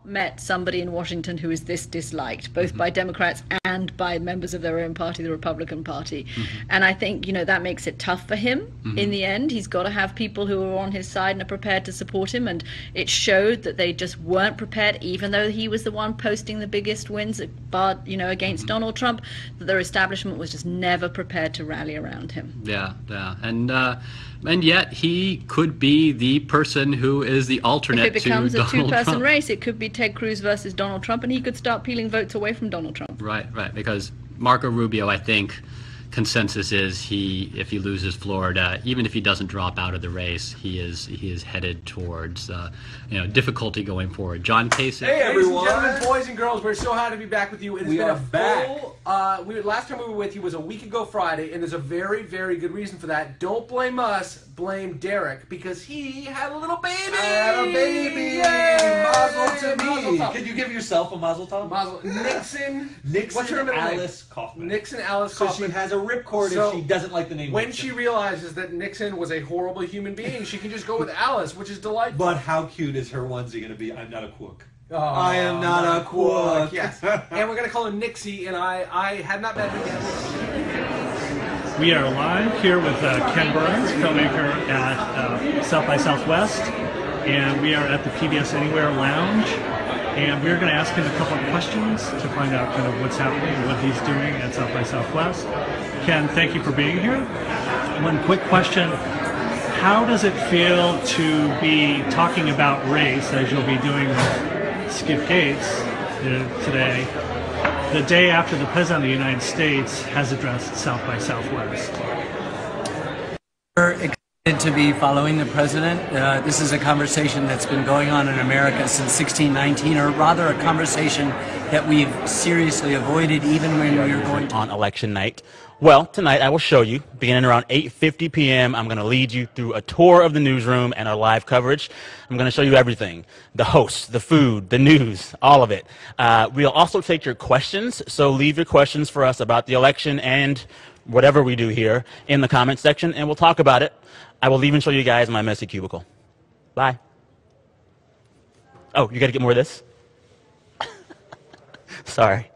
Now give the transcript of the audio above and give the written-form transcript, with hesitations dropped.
met somebody in Washington who is this disliked, both by Democrats and by members of their own party, the Republican Party. And I think, that makes it tough for him in the end. He's got to have people who are on his side and are prepared to support him. And it showed that they just weren't prepared, even though he was the one posting the biggest wins against Donald Trump, that their establishment was just never prepared to rally around him. Yeah. And yet he could be the person who is the alternate if it becomes to a Donald two-person Trump. race, it could be Ted Cruz versus Donald Trump, and he could start peeling votes away from Donald Trump. Right, because Marco Rubio, I think, consensus is if he loses Florida, even if he doesn't drop out of the race, he is headed towards difficulty going forward. John Kasich. Hey everyone, ladies and gentlemen, boys and girls, we're so happy to be back with you. It has been a full. Last time we were with you was a week ago Friday, and there's a very, very good reason for that. Don't blame us, blame Derek, because he had a little baby. I had a baby. Yay! Mazel to Mazel me. tov. Can you give yourself a mazel tov? Nixon. What's her Nixon middle name? Alice Kaufman. Nixon Alice So Kaufman. she has a ripcord So if she doesn't like the name. When Nixon. she realizes that Nixon was a horrible human being, she can just go with Alice, which is delightful. But how cute is her onesie going to be? I'm not a quirk. Oh, I am not a quirk. Yes. And we're going to call him Nixie, and I had not met him yet. We are live here with Ken Burns, filmmaker at South by Southwest, and we are at the PBS Anywhere Lounge, and we're going to ask him a couple of questions to find out kind of what's happening and what he's doing at South by Southwest. Ken, thank you for being here. One quick question. How does it feel to be talking about race, as you'll be doing with Skip Gates today, the day after the President of the United States has addressed South by Southwest? We're excited to be following the President. This is a conversation that's been going on in America since 1619, or rather a conversation that we've seriously avoided even when we were going on election night. Well, tonight I will show you, beginning around 8:50 p.m., I'm going to lead you through a tour of the newsroom and our live coverage. I'm going to show you everything, the hosts, the food, the news, all of it. We'll also take your questions, so leave your questions for us about the election and whatever we do here in the comment section, and we'll talk about it. I will even show you guys my messy cubicle. Bye. Oh, you got to get more of this? Sorry.